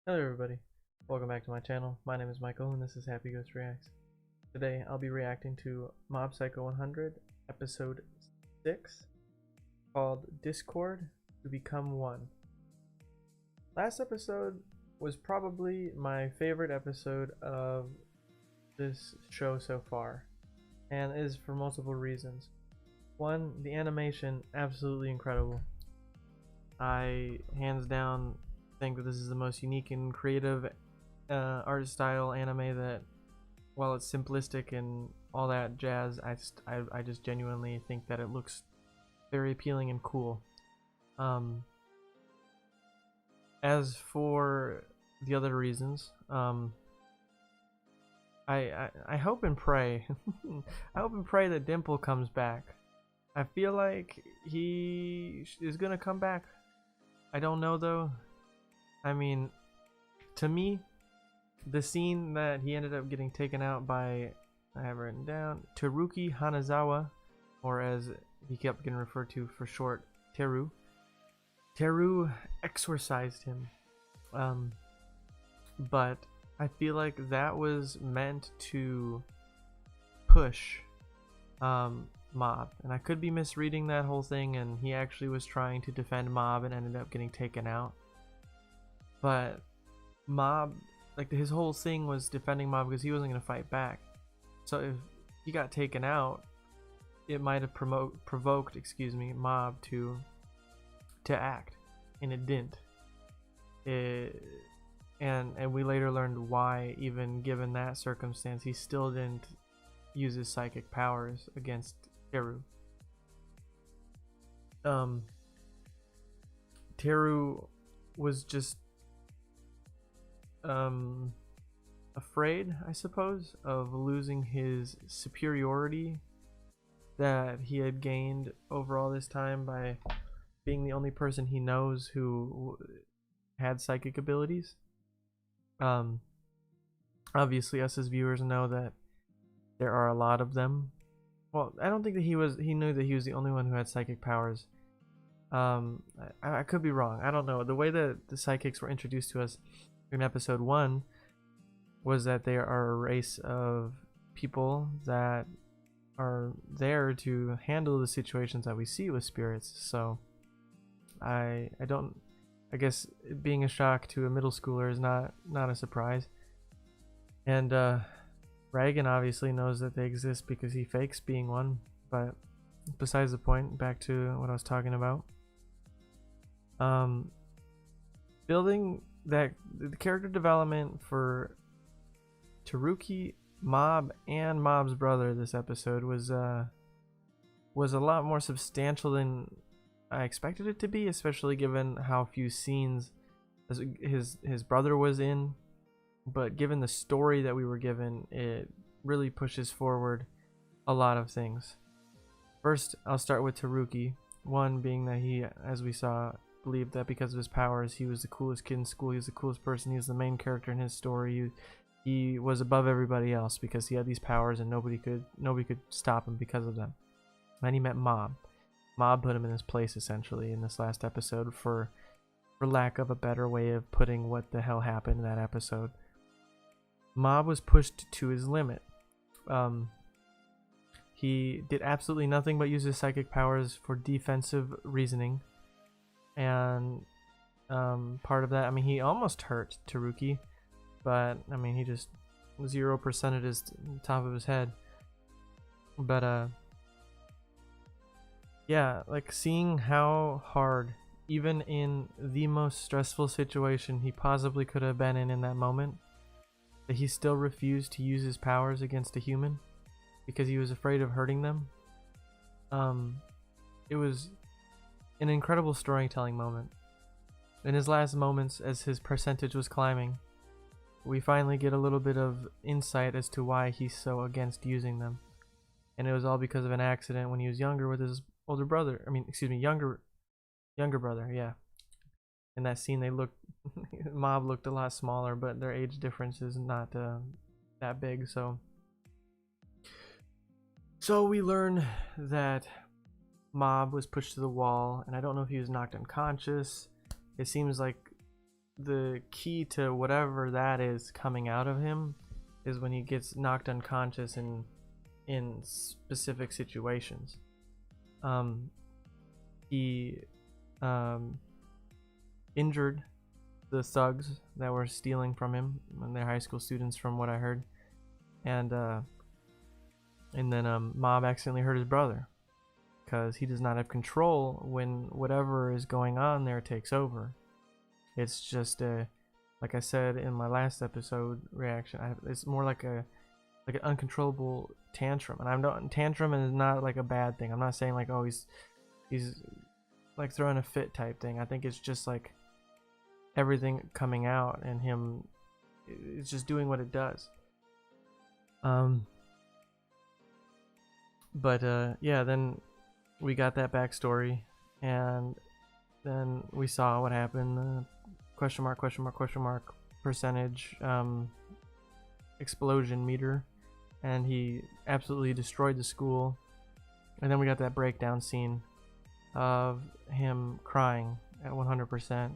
Hello everybody, welcome back to my channel. My name is Michael and this is Happy Ghost Reacts. Today I'll be reacting to Mob Psycho 100 episode 6 called Discord to Become One. Last episode was probably my favorite episode of this show so far, and is for multiple reasons. One, the animation, absolutely incredible. I hands down think that this is the most unique and creative art style anime that, while it's simplistic and all that jazz, I just genuinely think that it looks very appealing and cool. As for the other reasons, I hope and pray I hope and pray that Dimple comes back. I feel like he is gonna come back. I don't know though. I mean, to me, the scene that he ended up getting taken out by, I have written down, Teruki Hanazawa, or as he kept getting referred to for short, Teru. Teru exorcised him. But I feel like that was meant to push Mob, and I could be misreading that whole thing, and he actually was trying to defend Mob and ended up getting taken out. But Mob, like his whole thing was defending Mob because he wasn't going to fight back. So if he got taken out, it might have provoked, Mob to act, and it didn't. And we later learned why, even given that circumstance, he still didn't use his psychic powers against Teru. Teru was just afraid, I suppose, of losing his superiority that he had gained over all this time by being the only person he knows who had psychic abilities. Obviously us as viewers know that there are a lot of them. Well, I don't think that he knew that he was the only one who had psychic powers. I could be wrong. I don't know. The way that the psychics were introduced to us in episode 1 was that they are a race of people that are there to handle the situations that we see with spirits. So I guess being a shock to a middle schooler is not a surprise. And Reagan obviously knows that they exist because he fakes being one, but besides the point, back to what I was talking about. Building that the character development for Teruki, Mob, and Mob's brother this episode was a lot more substantial than I expected it to be, especially given how few scenes his brother was in. But given the story that we were given, it really pushes forward a lot of things. First, I'll start with Teruki. One being that he, as we saw, believed that because of his powers, he was the coolest kid in school. He was the coolest person. He was the main character in his story. He was above everybody else because he had these powers, and nobody could stop him because of them. Then he met Mob. Mob put him in his place essentially in this last episode, for lack of a better way of putting what the hell happened in that episode. Mob was pushed to his limit. He did absolutely nothing but use his psychic powers for defensive reasoning. And part of that, I mean, he almost hurt Teruki, but I mean, he just 0% at his top of his head. But yeah, like seeing how hard, even in the most stressful situation he possibly could have been in that moment, that he still refused to use his powers against a human because he was afraid of hurting them. It was an incredible storytelling moment. In his last moments, as his percentage was climbing, we finally get a little bit of insight as to why he's so against using them. And it was all because of an accident when he was younger with his older brother. Younger brother, yeah. In that scene, they looked Mob looked a lot smaller, but their age difference is not that big. So we learn that Mob was pushed to the wall, and I don't know if he was knocked unconscious. It seems like the key to whatever that is coming out of him is when he gets knocked unconscious in specific situations. He injured the thugs that were stealing from him, and they're high school students from what I heard, and then Mob accidentally hurt his brother because he does not have control when whatever is going on there takes over. It's just like I said in my last episode reaction, it's more like an uncontrollable tantrum, and tantrum is not like a bad thing. I'm not saying like, oh, he's like throwing a fit type thing. I think it's just like everything coming out and him, it's just doing what it does. But yeah, then we got that backstory, and then we saw what happened. Question mark percentage explosion meter, and he absolutely destroyed the school. And then we got that breakdown scene of him crying at 100%,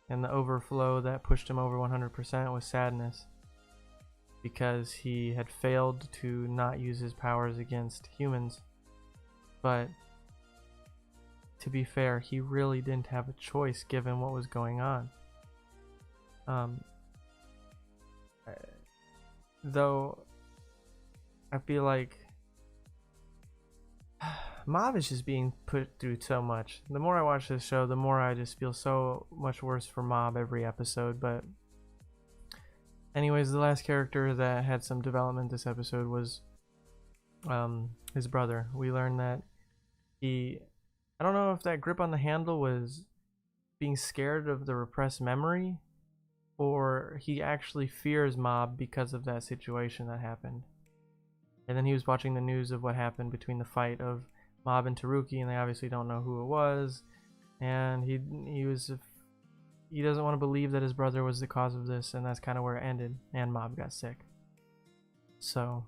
and the overflow that pushed him over 100% was sadness, because he had failed to not use his powers against humans. But to be fair, he really didn't have a choice given what was going on. Though I feel like Mob is just being put through so much. The more I watch this show, the more I just feel so much worse for Mob every episode. But anyways, the last character that had some development this episode was his brother. We learned that I don't know if that grip on the handle was being scared of the repressed memory, or he actually fears Mob because of that situation that happened. And then he was watching the news of what happened between the fight of Mob and Taruki, and they obviously don't know who it was. And he doesn't want to believe that his brother was the cause of this, and that's kind of where it ended. And Mob got sick. So,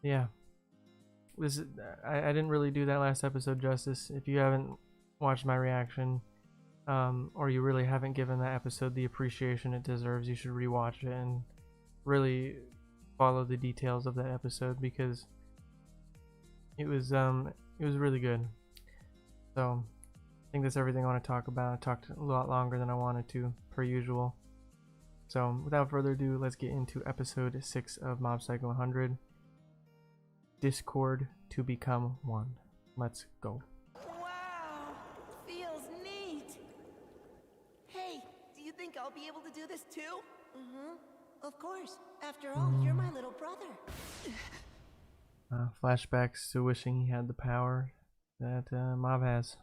yeah. I didn't really do that last episode justice. If you haven't watched my reaction, or you really haven't given that episode the appreciation it deserves, you should rewatch it and really follow the details of that episode, because it was really good. So I think that's everything I want to talk about. I talked a lot longer than I wanted to, per usual. So without further ado, let's get into episode 6 of Mob Psycho 100, Discord to Become One. Let's go. Wow, feels neat. Hey, do you think I'll be able to do this too? Of course. After all, you're my little brother. Flashbacks to wishing he had the power that Mob has.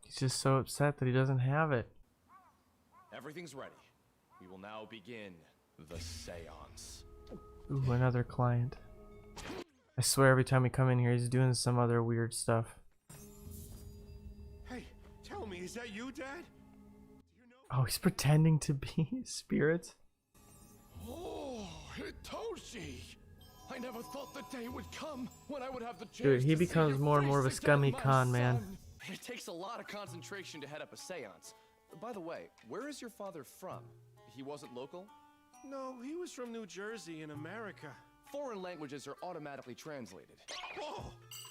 He's just so upset that he doesn't have it. Everything's ready. We will now begin the seance. Ooh, another client. I swear every time we come in here, he's doing some other weird stuff. Hey, tell me, is that you, Dad? Do you know? Oh, he's pretending to be spirits. Oh, Hitoshi! I never thought the day would come when I would have the chance. Dude, he to see becomes your more and more of a face scummy again, my con man. son. It takes a lot of concentration to head up a seance. By the way, where is your father from? He wasn't local? No, he was from New Jersey in America. Foreign languages are automatically translated. Whoa!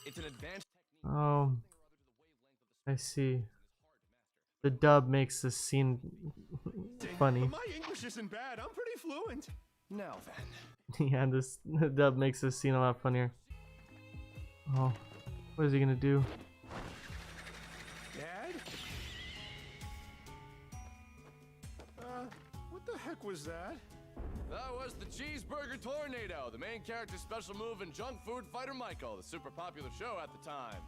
It's an advanced technique. Oh, I see. The dub makes this scene funny. My English isn't bad. I'm pretty fluent. Now then. Yeah, the dub makes this scene a lot funnier. Oh, what is he gonna do? Dad? What the heck was that? That was the Cheeseburger Tornado, the main character's special move in Junk Food Fighter Michael, the super popular show at the time.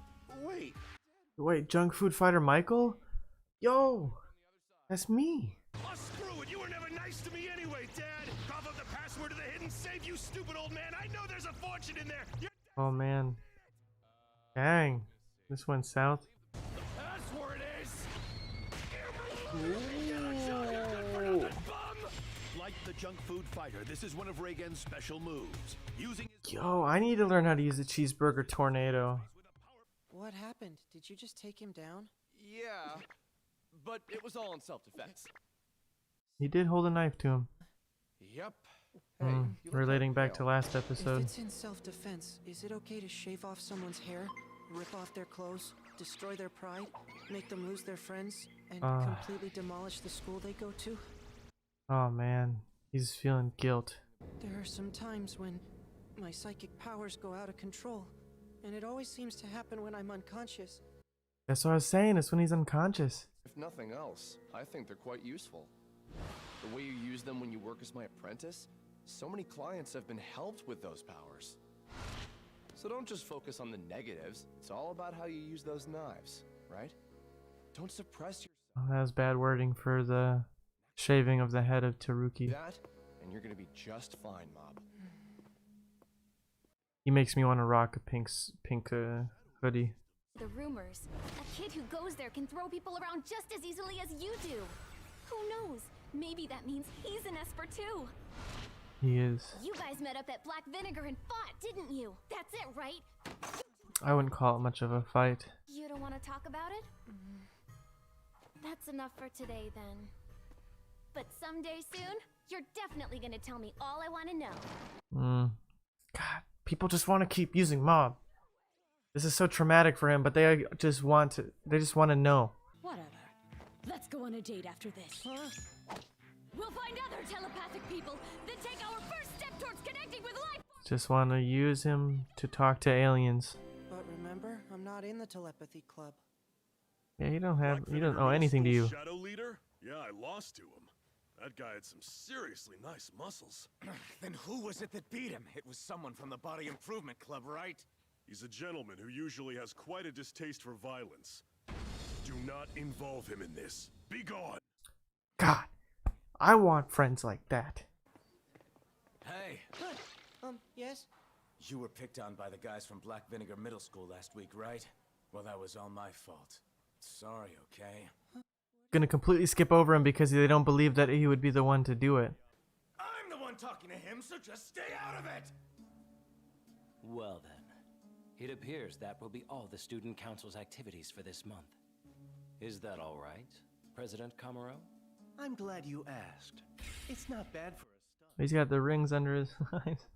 Wait, Junk Food Fighter Michael? Yo, that's me. oh, screw it. You were never nice to me anyway, Dad. Cough up the password to the hidden safe, you stupid old man. I know there's a fortune in there. Oh man. Dang. This went south. That's where it is! Like the junk food fighter. This is one of Reigen's special moves. Using his Yo, I need to learn how to use the cheeseburger tornado. What happened? Did you just take him down? Yeah, but it was all in self-defense. He did hold a knife to him. Yep. Hey, you look Relating kinda back to pale. last If episode. it's in self-defense, is it okay to shave off someone's hair, rip off their clothes, destroy their pride, make them lose their friends, and completely demolish the school they go to? Oh man, he's feeling guilt. There are some times when my psychic powers go out of control, and it always seems to happen when I'm unconscious. That's what I was saying. It's when he's unconscious. If nothing else, I think they're quite useful. The way you use them when you work as my apprentice, so many clients have been helped with those powers. So don't just focus on the negatives. It's all about how you use those knives, right? Don't suppress Oh, that was bad wording for the shaving of the head of Taruki. that, and you're gonna be just fine, Mob. He makes me want to rock a pink hoodie. The rumors. A kid who goes there can throw people around just as easily as you do. Who knows? Maybe that means he's an Esper too. He is. You guys met up at Black Vinegar and fought, didn't you? That's it, right? I wouldn't call it much of a fight. You don't want to talk about it? That's enough for today then. But someday soon, you're definitely gonna tell me all I want to know. God, people just want to keep using Mob. This is so traumatic for him, but they just want to. They just want to know. Whatever. Let's go on a date after this. We'll find other telepathic people, then take our first step towards connecting with life. Just want to use him to talk to aliens. But remember, I'm not in the telepathy club. Yeah, you don't have. Black You don't Vinegar owe Middle anything to School you. Shadow leader? Yeah, I lost to him. That guy had some seriously nice muscles. Then who was it that beat him? It was someone from the Body Improvement Club, right? He's a gentleman who usually has quite a distaste for violence. Do not involve him in this. Be gone. God, I want friends like that. Hey, Yes? you were picked on by the guys from Black Vinegar Middle School last week, right? Well, that was all my fault. Sorry, okay? Gonna completely skip over him because they don't believe that he would be the one to do it. I'm the one talking to him, so just stay out of it! Well then, it appears that will be all the Student Council's activities for this month. Is that all right, President Kamaro? I'm glad you asked. It's not bad for a stunt. He's got the rings under his eyes.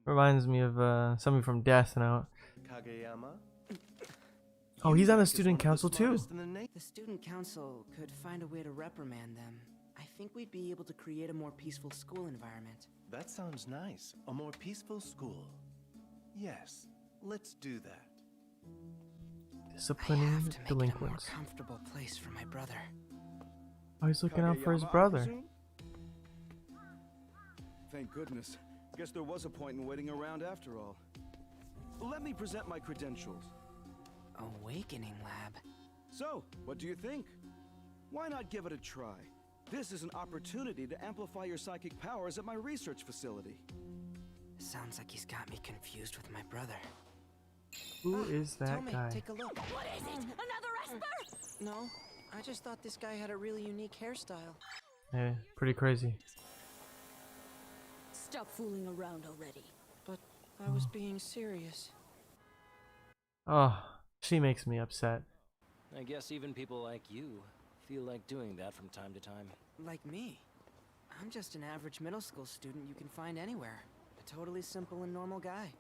Reminds me of somebody from Death Note. Kageyama? Oh, he's on the Is one student of the council too. smartest in the na- The student council could find a way to reprimand them. I think we'd be able to create a more peaceful school environment. That sounds nice. A more peaceful school. Yes, let's do that. I Disciplining have to make it a more delinquents. comfortable place for my brother. Oh, he's looking out for his Kageyama, I brother. presume? Thank goodness. Guess there was a point in waiting around after all. Let me present my credentials. Awakening lab. So, what do you think? Why not give it a try? This is an opportunity to amplify your psychic powers at my research facility. Sounds like he's got me confused with my brother. Who is that Tomei, guy? take a look. What is it? Another Esper? No, I just thought this guy had a really unique hairstyle. Yeah, pretty crazy. Stop fooling around already. But I was being serious. Oh, she makes me upset. I guess even people like you feel like doing that from time to time. Like me. I'm just an average middle school student you can find anywhere. A totally simple and normal guy.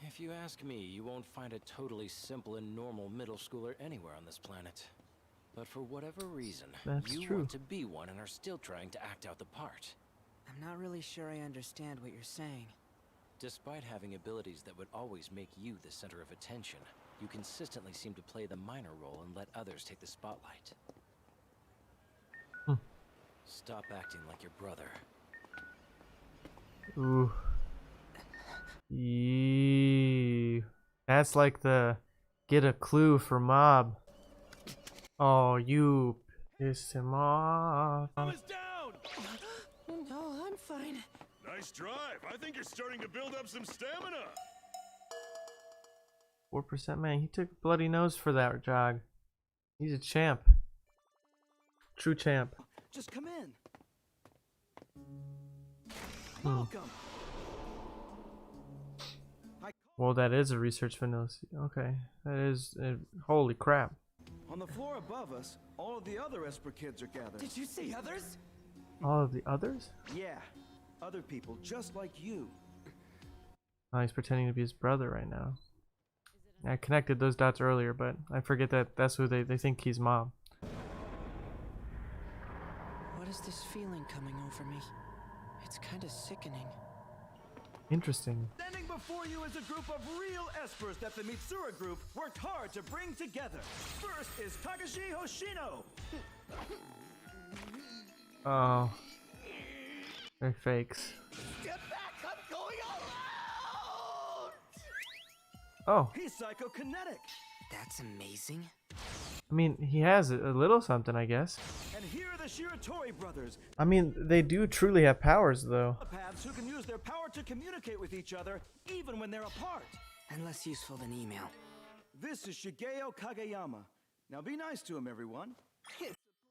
If you ask me, you won't find a totally simple and normal middle schooler anywhere on this planet. But for whatever reason, That's you true. want to be one and are still trying to act out the part. I'm not really sure I understand what you're saying. Despite having abilities that would always make you the center of attention, you consistently seem to play the minor role and let others take the spotlight. Stop acting like your brother. Ooh. Yee. That's like the get a clue for Mob. Oh, you pissed him off. Is down! No, I'm fine. Nice drive. I think you're starting to build up some stamina. 4% man, he took a bloody nose for that jog. He's a champ. True champ. Just come in. Welcome. Well, that is a research facility. Okay, that is. Holy crap! On the floor above us, all of the other Esper kids are gathered. Did you see others? All of the others? Yeah, other people just like you. Oh, he's pretending to be his brother right now. I connected those dots earlier, but I forget that that's who they think he's Mom. What is this feeling coming over me? It's kind of sickening. Interesting. Standing before you is a group of real Espers that the Mitsura group worked hard to bring together. First is Takashi Hoshino. Oh. They're fakes. Get back! I'm going all out! Oh. He's psychokinetic. That's amazing. I mean, he has a little something, I guess. And here are the Shiratori brothers. I mean, they do truly have powers, though. Telepaths who can use their power to communicate with each other, even when they're apart. And less useful than email. This is Shigeo Kageyama. Now be nice to him, everyone.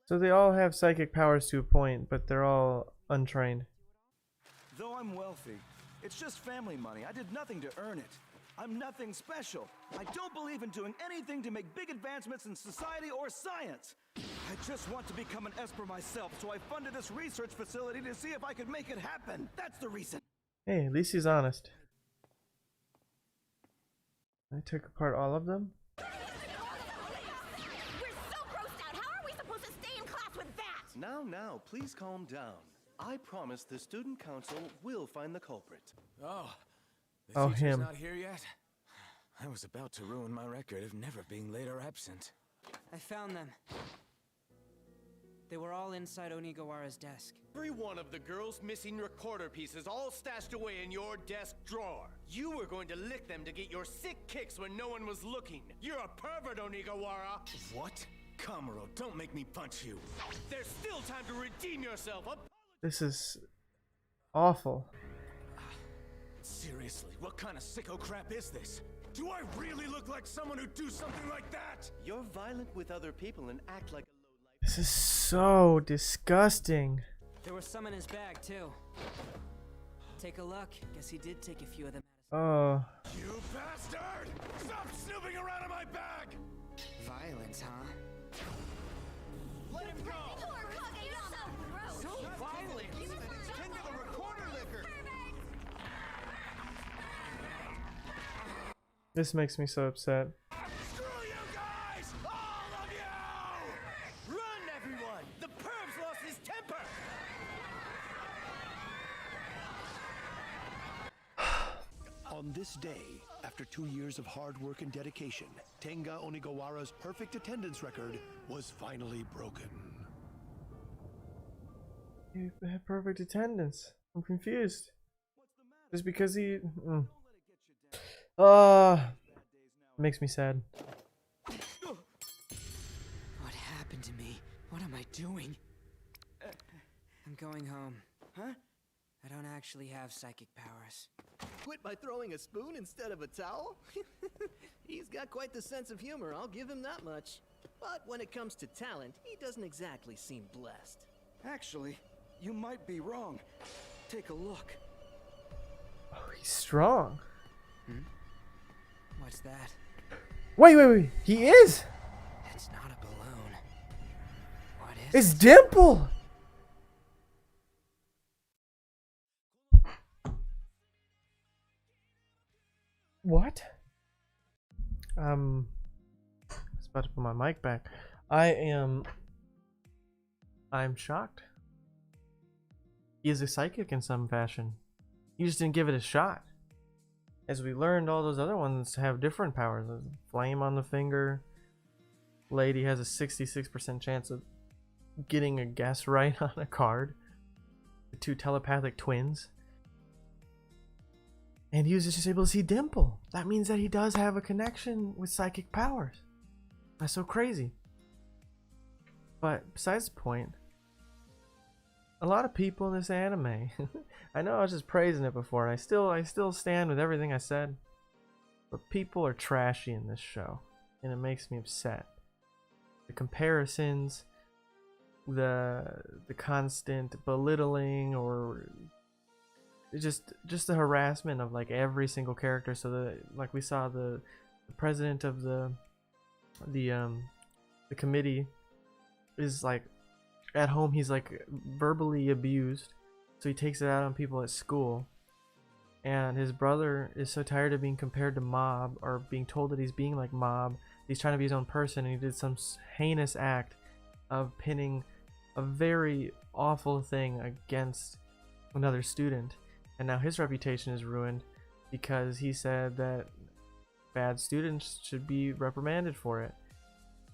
So they all have psychic powers to a point, but they're all untrained. Though I'm wealthy, it's just family money. I did nothing to earn it. I'm nothing special. I don't believe in doing anything to make big advancements in society or science. I just want to become an Esper myself, so I funded this research facility to see if I could make it happen. That's the reason. Hey, at least he's honest. I took apart all of them? We're so grossed out! How are we supposed to stay in class with that? Now, please calm down. I promise the student council will find the culprit. Oh, the Oh, teacher's him. not here yet? I was about to ruin my record of never being late or absent. I found them. They were all inside Onigawara's desk. Every one of the girls' missing recorder pieces all stashed away in your desk drawer. You were going to lick them to get your sick kicks when no one was looking. You're a pervert, Onigawara. What? Kamuro, don't make me punch you. There's still time to redeem yourself. This is awful. Seriously, what kind of sicko crap is this? Do I really look like someone who'd do something like that? You're violent with other people and act like a lowlife. This is so disgusting. There was some in his bag, too. Take a look. Guess he did take a few of them. Oh. You bastard! Stop snooping around in my bag! Violence, huh? Let him go! So violent! Tend to the recorder liquor! This makes me so upset. Screw you guys! All of you! Run, everyone! The perv's lost his temper! On this day, after 2 years of hard work and dedication, Tenga Onigawara's perfect attendance record was finally broken. He had perfect attendance. I'm confused. Just because he... makes me sad. What happened to me? What am I doing? I'm going home. Huh? I don't actually have psychic powers. Quit by throwing a spoon instead of a towel? He's got quite the sense of humor, I'll give him that much. But when it comes to talent, he doesn't exactly seem blessed. Actually, you might be wrong. Take a look. Oh, he's strong. What's that? Wait. He is? It's not a balloon. What is It's it? Dimple! What? I was about to put my mic back. I'm shocked. He is a psychic in some fashion. He just didn't give it a shot. As we learned, all those other ones have different powers. There's a flame on the finger. Lady has a 66% chance of getting a guess right on a card. The two telepathic twins. And he was just able to see Dimple. That means that he does have a connection with psychic powers. That's so crazy. But besides the point, a lot of people in this anime, I know I was just praising it before, and I still stand with everything I said, but people are trashy in this show, and it makes me upset. The comparisons, the constant belittling or just the harassment of like every single character. So like we saw the president of the committee is like at home, he's like verbally abused, so he takes it out on people at school. And his brother is so tired of being compared to Mob, or being told that he's being like Mob. He's trying to be his own person, and he did some heinous act of pinning a very awful thing against another student. And now his reputation is ruined because he said that bad students should be reprimanded for it.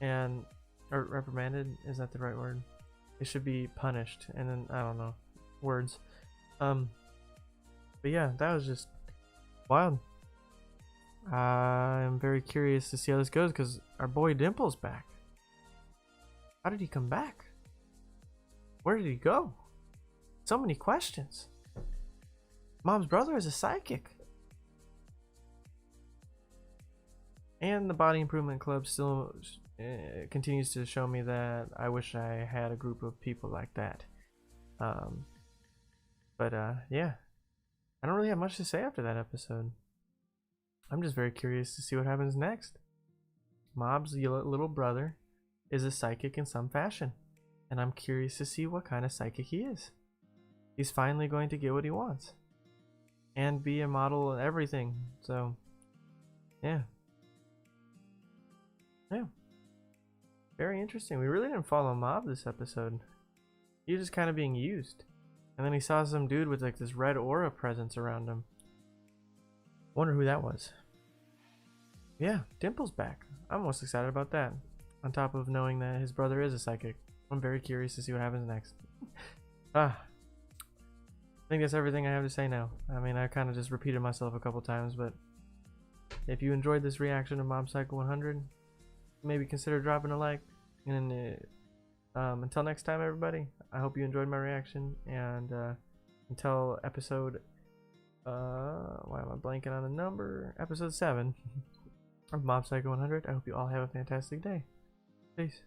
Or reprimanded, is that the right word? They should be punished. And then, I don't know, words. But yeah, that was just wild. I'm very curious to see how this goes, because our boy Dimple's back. How did he come back? Where did he go? So many questions. Mom's brother is a psychic. And the Body Improvement Club still continues to show me that I wish I had a group of people like that. Yeah. I don't really have much to say after that episode. I'm just very curious to see what happens next. Mob's little brother is a psychic in some fashion, and I'm curious to see what kind of psychic he is. He's finally going to get what he wants and be a model and everything. So yeah, very interesting. We really didn't follow Mob this episode. He was just kind of being used, and then he saw some dude with like this red aura presence around him. Wonder who that was. Yeah, Dimple's back. I'm most excited about that, on top of knowing that his brother is a psychic. I'm very curious to see what happens next. I think that's everything I have to say now. I mean, I kind of just repeated myself a couple times, but if you enjoyed this reaction of Mob Psycho 100, maybe consider dropping a like. And until next time, everybody, I hope you enjoyed my reaction. And until episode, why am I blanking on the number? Episode 7 of Mob Psycho 100. I hope you all have a fantastic day. Peace.